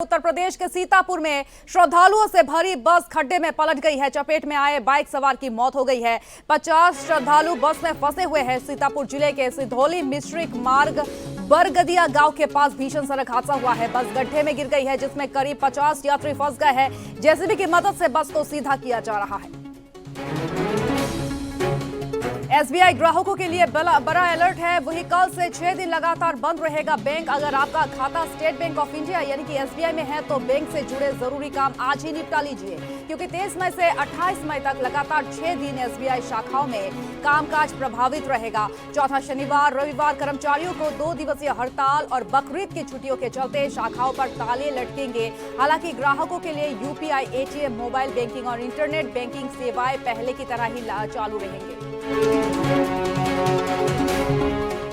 उत्तर प्रदेश के सीतापुर में श्रद्धालुओं से भरी बस खड्डे में पलट गई है। चपेट में आए बाइक सवार की मौत हो गई है। 50 श्रद्धालु बस में फंसे हुए हैं। सीतापुर जिले के सिधौली मिश्रिक मार्ग बरगदिया गांव के पास भीषण सड़क हादसा हुआ है। बस गड्ढे में गिर गई है, जिसमें करीब 50 यात्री फंस गए हैं। जेसीबी की मदद से बस को सीधा किया जा रहा है। एसबीआई ग्राहकों के लिए बड़ा अलर्ट है। वही कल से 6 दिन लगातार बंद रहेगा बैंक। अगर आपका खाता स्टेट बैंक ऑफ इंडिया यानी कि एसबीआई में है तो बैंक से जुड़े जरूरी काम आज ही निपटा लीजिए, क्योंकि 23 मई से 28 मई तक लगातार 6 दिन एसबीआई शाखाओं में कामकाज प्रभावित रहेगा। चौथा शनिवार रविवार कर्मचारियों को 2 दिवसीय हड़ताल और बकरीद की छुट्टियों के चलते शाखाओं पर ताले लटकेंगे। हालांकि ग्राहकों के लिए यूपीआई, एटीएम, मोबाइल बैंकिंग और इंटरनेट बैंकिंग सेवाएं पहले की तरह ही चालू रहेंगे।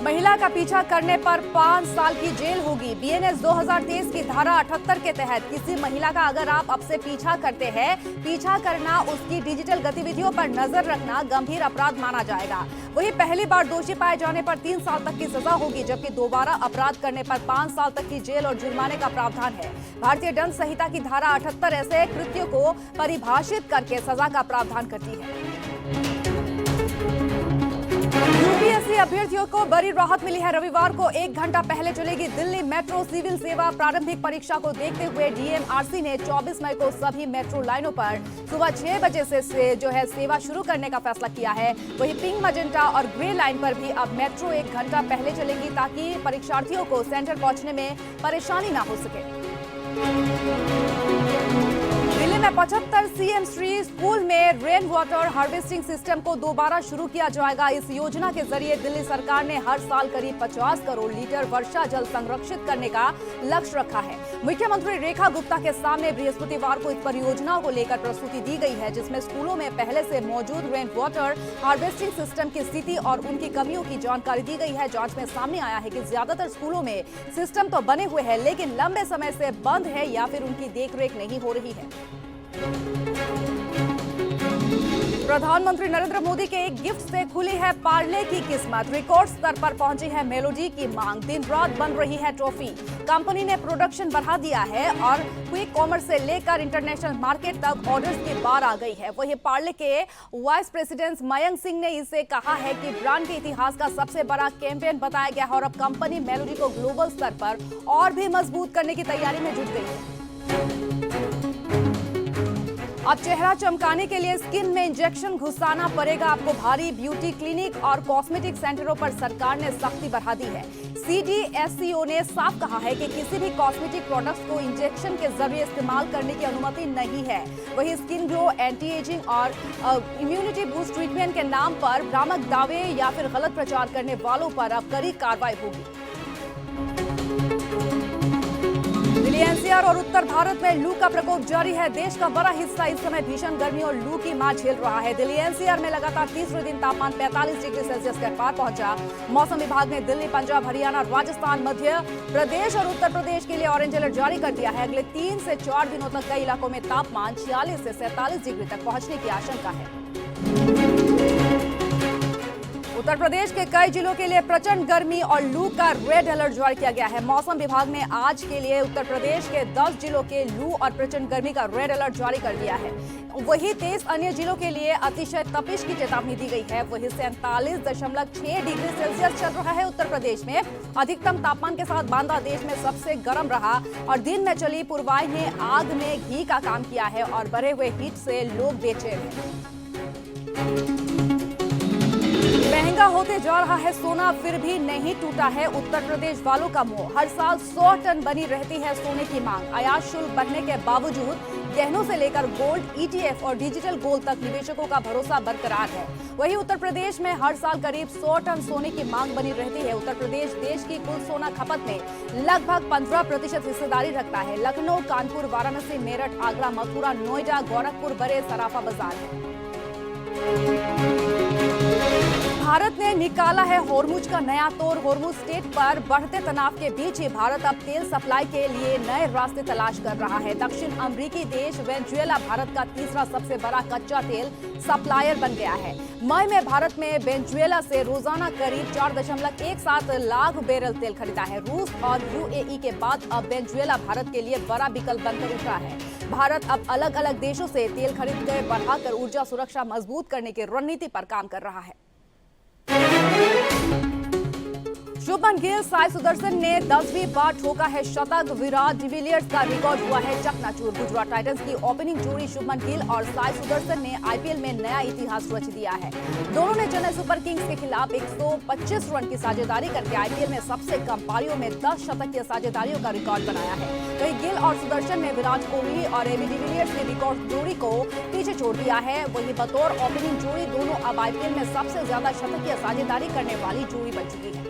महिला का पीछा करने पर 5 साल की जेल होगी। बीएनएस 2023 की धारा 78 के तहत किसी महिला का अगर आप अब से पीछा करते हैं, पीछा करना, उसकी डिजिटल गतिविधियों पर नजर रखना गंभीर अपराध माना जाएगा। वही पहली बार दोषी पाए जाने पर 3 साल तक की सजा होगी, जबकि दोबारा अपराध करने पर 5 साल तक की जेल और जुर्माने का प्रावधान है। भारतीय दंड संहिता की धारा 78 ऐसे कृत्यों को परिभाषित करके सजा का प्रावधान करती है। यूपीएससी अभ्यर्थियों को बड़ी राहत मिली है। रविवार को 1 घंटा पहले चलेगी दिल्ली मेट्रो सिविल सेवा प्रारंभिक परीक्षा को देखते हुए डीएमआरसी ने 24 मई को सभी मेट्रो लाइनों पर सुबह 6 बजे से सेवा शुरू करने का फैसला किया है। वहीं पिंक, मजेंटा और ग्रे लाइन पर भी अब मेट्रो 1 घंटा पहले चलेंगी, ताकि परीक्षार्थियों को सेंटर पहुंचने में परेशानी न हो सके। दिल्ली में 75 सीएम श्री स्कूल में रेन वाटर हार्वेस्टिंग सिस्टम को दोबारा शुरू किया जाएगा। इस योजना के जरिए दिल्ली सरकार ने हर साल करीब 50 करोड़ लीटर वर्षा जल संरक्षित करने का लक्ष्य रखा है। मुख्यमंत्री रेखा गुप्ता के सामने बृहस्पतिवार को इस परियोजना को लेकर प्रस्तुति दी गई है, जिसमें स्कूलों में पहले से मौजूद रेन वाटर हार्वेस्टिंग सिस्टम की स्थिति और उनकी कमियों की जानकारी दी गई है। जांच में सामने आया है कि ज्यादातर स्कूलों में सिस्टम तो बने हुए हैं, लेकिन लंबे समय से बंद है या फिर उनकी देखरेख नहीं हो रही है। प्रधानमंत्री नरेंद्र मोदी के एक गिफ्ट से खुली है पार्ले की किस्मत। रिकॉर्ड स्तर पर पहुंची है मेलोडी की मांग। दिन रात बन रही है ट्रॉफी। कंपनी ने प्रोडक्शन बढ़ा दिया है और क्विक कॉमर्स से लेकर इंटरनेशनल मार्केट तक ऑर्डर्स की बार आ गई है। वहीं पार्ले के वाइस प्रेसिडेंट मयंक सिंह ने इसे कहा है कि ब्रांड के इतिहास का सबसे बड़ा कैंपेन बताया गया है और अब कंपनी मेलोडी को ग्लोबल स्तर पर और भी मजबूत करने की तैयारी में जुट गई है। अब चेहरा चमकाने के लिए स्किन में इंजेक्शन घुसाना पड़ेगा आपको भारी। ब्यूटी क्लिनिक और कॉस्मेटिक सेंटरों पर सरकार ने सख्ती बढ़ा दी है। सीडीएससीओ ने साफ कहा है कि किसी भी कॉस्मेटिक प्रोडक्ट्स को इंजेक्शन के जरिए इस्तेमाल करने की अनुमति नहीं है। वही स्किन ग्लो, एंटी एजिंग और इम्यूनिटी बूस्ट ट्रीटमेंट के नाम पर भ्रामक दावे या फिर गलत प्रचार करने वालों पर अब कड़ी कार्रवाई होगी। दिल्ली एनसीआर और उत्तर भारत में लू का प्रकोप जारी है। देश का बड़ा हिस्सा इस समय भीषण गर्मी और लू की मार झेल रहा है। दिल्ली एनसीआर में लगातार तीसरे दिन तापमान 45 डिग्री सेल्सियस के पार पहुंचा। मौसम विभाग ने दिल्ली, पंजाब, हरियाणा, राजस्थान, मध्य प्रदेश और उत्तर प्रदेश के लिए ऑरेंज अलर्ट जारी कर दिया है। अगले 3 से 4 दिनों तक कई इलाकों में तापमान 46 से 47 डिग्री तक पहुंचने की आशंका है। उत्तर प्रदेश के कई जिलों के लिए प्रचंड गर्मी और लू का रेड अलर्ट जारी किया गया है। मौसम विभाग ने आज के लिए उत्तर प्रदेश के 10 जिलों के लू और प्रचंड गर्मी का रेड अलर्ट जारी कर दिया है। वही 23 अन्य जिलों के लिए अतिशय तपिश की चेतावनी दी गई है। वही 47.6 डिग्री सेल्सियस चल रहा है उत्तर प्रदेश में। अधिकतम तापमान के साथ बांदा देश में सबसे गर्म रहा और दिन में चली पुरवाई ने आग में घी का काम किया है और बढ़े हुए हीट से लोग बेचैन हैं। महंगा होते जा रहा है सोना, फिर भी नहीं टूटा है उत्तर प्रदेश वालों का मोह। हर साल 100 टन बनी रहती है सोने की मांग। आयात शुल्क बढ़ने के बावजूद गहनों से लेकर गोल्ड, ईटीएफ और डिजिटल गोल्ड तक निवेशकों का भरोसा बरकरार है। वहीं उत्तर प्रदेश में हर साल करीब 100 टन सोने की मांग बनी रहती है। उत्तर प्रदेश देश की कुल सोना खपत में लगभग 15% हिस्सेदारी रखता है। लखनऊ, कानपुर, वाराणसी, मेरठ, आगरा, मथुरा, नोएडा, गोरखपुर बड़े सराफा बाजार है। भारत ने निकाला है होर्मुज का नया तोड़। होर्मुज स्ट्रेट पर बढ़ते तनाव के बीच ही भारत अब तेल सप्लाई के लिए नए रास्ते तलाश कर रहा है। दक्षिण अमेरिकी देश वेनेजुएला भारत का तीसरा सबसे बड़ा कच्चा तेल सप्लायर बन गया है। मई में भारत में वेनेजुएला से रोजाना करीब 4.17 लाख बैरल तेल खरीदा है। रूस और यूएई के बाद अब वेनेजुएला भारत के लिए बड़ा विकल्प बनकर उठा है। भारत अब अलग अलग देशों से तेल खरीद कर बढ़ाकर ऊर्जा सुरक्षा मजबूत करने की रणनीति पर काम कर रहा है। शुभमन गिल, साई सुदर्शन ने 10वीं बार ठोका है शतक। विराट डिविलियर्स का रिकॉर्ड हुआ है चकनाचूर। गुजरात टाइटंस की ओपनिंग जोड़ी शुभमन गिल और साई सुदर्शन ने आईपीएल में नया इतिहास रच दिया है। दोनों ने चेन्नई सुपर किंग्स के खिलाफ 125 रन की साझेदारी करके आईपीएल में सबसे कम पारियों में 10 शतक की साझेदारियों का रिकॉर्ड बनाया है। वहीं गिल और सुदर्शन ने विराट कोहली और एबी डिविलियर्स की रिकॉर्ड जोड़ी को पीछे छोड़ दिया है। वहीं बतौर ओपनिंग जोड़ी दोनों अब आईपीएल में सबसे ज्यादा शतक की साझेदारी करने वाली जोड़ी बन चुकी है।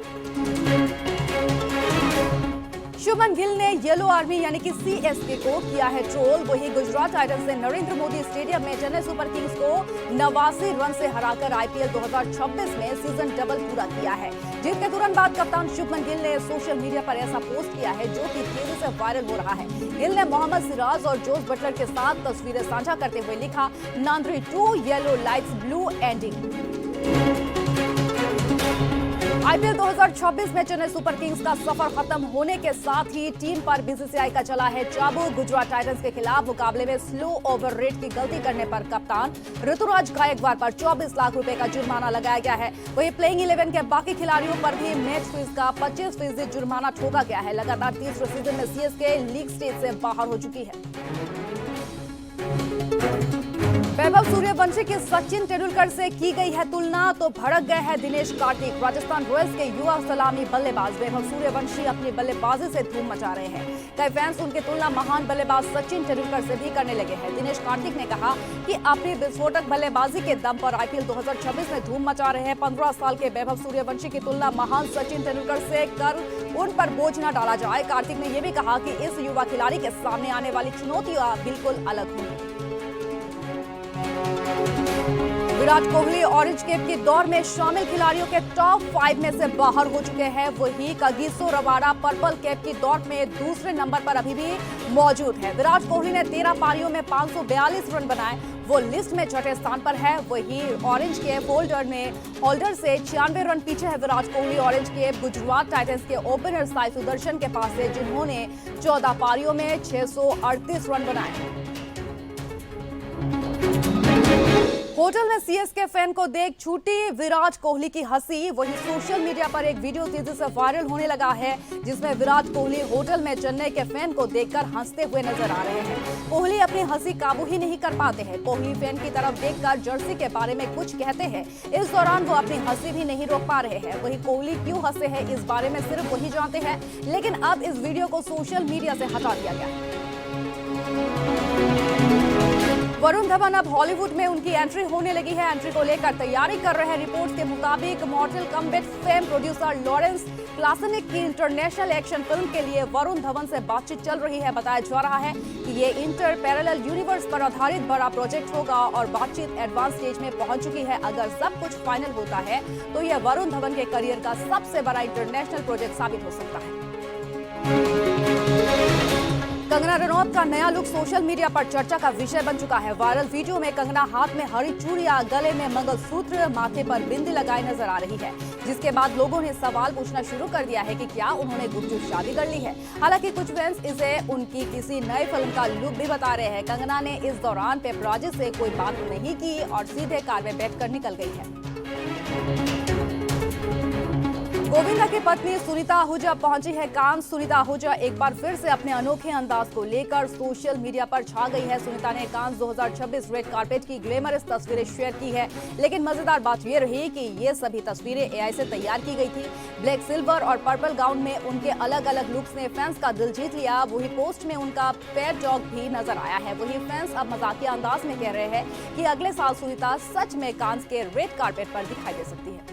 शुभमन गिल ने येलो आर्मी यानी कि सीएसके को किया है ट्रोल। वही गुजरात टाइटंस ने नरेंद्र मोदी स्टेडियम में चेन्नई सुपर किंग्स को 89 रन से हराकर आईपीएल 2026 में सीजन डबल पूरा किया है। जीत के तुरंत बाद कप्तान शुभमन गिल ने सोशल मीडिया पर ऐसा पोस्ट किया है जो कि तेजी से वायरल हो रहा है। गिल ने मोहम्मद सिराज और जोस बटलर के साथ तस्वीरें साझा करते हुए लिखा, Nandri 2 yellow lights blue ending. IPL 2026 में चेन्नई सुपर किंग्स का सफर खत्म होने के साथ ही टीम पर बीसीसीआई का चला है चाबू। गुजरात टाइटंस के खिलाफ मुकाबले में स्लो ओवर रेट की गलती करने पर कप्तान ऋतुराज गायकवाड़ पर 24 लाख रुपए का जुर्माना लगाया गया है। वहीं प्लेइंग 11 के बाकी खिलाड़ियों पर भी मैच फीस का 25% जुर्माना ठोका गया है। लगातार तीसरे सीजन में सीएसके लीग स्टेज से बाहर हो चुकी है। वैभव सूर्यवंशी की सचिन तेंदुलकर से की गई है तुलना तो भड़क गए हैं दिनेश कार्तिक। राजस्थान रॉयल्स के युवा सलामी बल्लेबाज वैभव सूर्यवंशी अपनी बल्लेबाजी से धूम मचा रहे हैं। कई फैंस उनकी तुलना महान बल्लेबाज सचिन तेंदुलकर से भी करने लगे हैं। दिनेश कार्तिक ने कहा कि अपनी विस्फोटक बल्लेबाजी के दम पर आईपीएल 2026 में धूम मचा रहे हैं। 15 साल के वैभव सूर्यवंशी की तुलना महान सचिन तेंदुलकर से कर उन पर बोझ न डाला जाए। कार्तिक ने यह भी कहा कि इस युवा खिलाड़ी के सामने आने वाली चुनौतियां बिल्कुल अलग होंगी। विराट कोहली ऑरेंज कैप की दौड़ में शामिल खिलाड़ियों के टॉप 5 में से बाहर हो चुके हैं। वही कागिसो रबाडा पर्पल कैप की दौड़ में दूसरे नंबर पर अभी भी मौजूद है। विराट कोहली ने 13 पारियों में 542 रन बनाए, वो लिस्ट में छठे स्थान पर है। वही ऑरेंज कैप होल्डर से 96 रन पीछे है Virat Kohli. Orange cap Gujarat Titans के ओपनर साई सुदर्शन के पास है, जिन्होंने 14 पारियों में 638 रन बनाए। होटल में सीएसके फैन को देख छूटी विराट कोहली की हंसी। वही सोशल मीडिया पर एक वीडियो तेजी से वायरल होने लगा है, जिसमें विराट कोहली होटल में चेन्नई के फैन को देखकर हंसते हुए नजर आ रहे हैं। कोहली अपनी हंसी काबू ही नहीं कर पाते हैं। कोहली फैन की तरफ देखकर जर्सी के बारे में कुछ कहते हैं। इस दौरान वो अपनी हंसी भी नहीं रोक पा रहे हैं। वही कोहली क्यों हंसे हैं इस बारे में सिर्फ वही जानते हैं, लेकिन अब इस वीडियो को सोशल मीडिया से हटा दिया गया है। वरुण धवन अब हॉलीवुड में उनकी एंट्री होने लगी है। एंट्री को लेकर तैयारी कर रहे हैं। रिपोर्ट्स के मुताबिक Mortal Kombat fame producer Lawrence Kasanoff की इंटरनेशनल एक्शन फिल्म के लिए वरुण धवन से बातचीत चल रही है। बताया जा रहा है कि ये इंटर पैरेलल यूनिवर्स पर आधारित बड़ा प्रोजेक्ट होगा और बातचीत एडवांस स्टेज में पहुंच चुकी है। अगर सब कुछ फाइनल होता है तो यह वरुण धवन के करियर का सबसे बड़ा इंटरनेशनल प्रोजेक्ट साबित हो सकता है। कंगना रनौत का नया लुक सोशल मीडिया पर चर्चा का विषय बन चुका है। वायरल वीडियो में कंगना हाथ में हरी चूड़ियां, गले में मंगलसूत्र, माथे पर बिंदी लगाए नजर आ रही है, जिसके बाद लोगों ने सवाल पूछना शुरू कर दिया है कि क्या उन्होंने गुपचुप शादी कर ली है। हालांकि कुछ फैंस इसे उनकी किसी नई फिल्म का लुक भी बता रहे हैं। कंगना ने इस दौरान पेपराजी से कोई बात नहीं की और सीधे कार में बैठकर निकल गई है। गोविंदा की पत्नी सुनीता आहूजा पहुंची है कांस। सुनीता आहूजा एक बार फिर से अपने अनोखे अंदाज को लेकर सोशल मीडिया पर छा गई है। सुनीता ने कांस 2026 रेड कार्पेट की ग्लैमरस तस्वीरें शेयर की है, लेकिन मजेदार बात यह रही कि ये सभी तस्वीरें एआई से तैयार की गई थी। ब्लैक, सिल्वर और पर्पल गाउन में उनके अलग अलग लुक्स ने फैंस का दिल जीत लिया। वही पोस्ट में उनका पेट डॉग भी नजर आया है। वही फैंस अब मजाकिया अंदाज में कह रहे हैं कि अगले साल सुनीता सच में कांस के रेड कार्पेट पर दिखाई दे सकती है।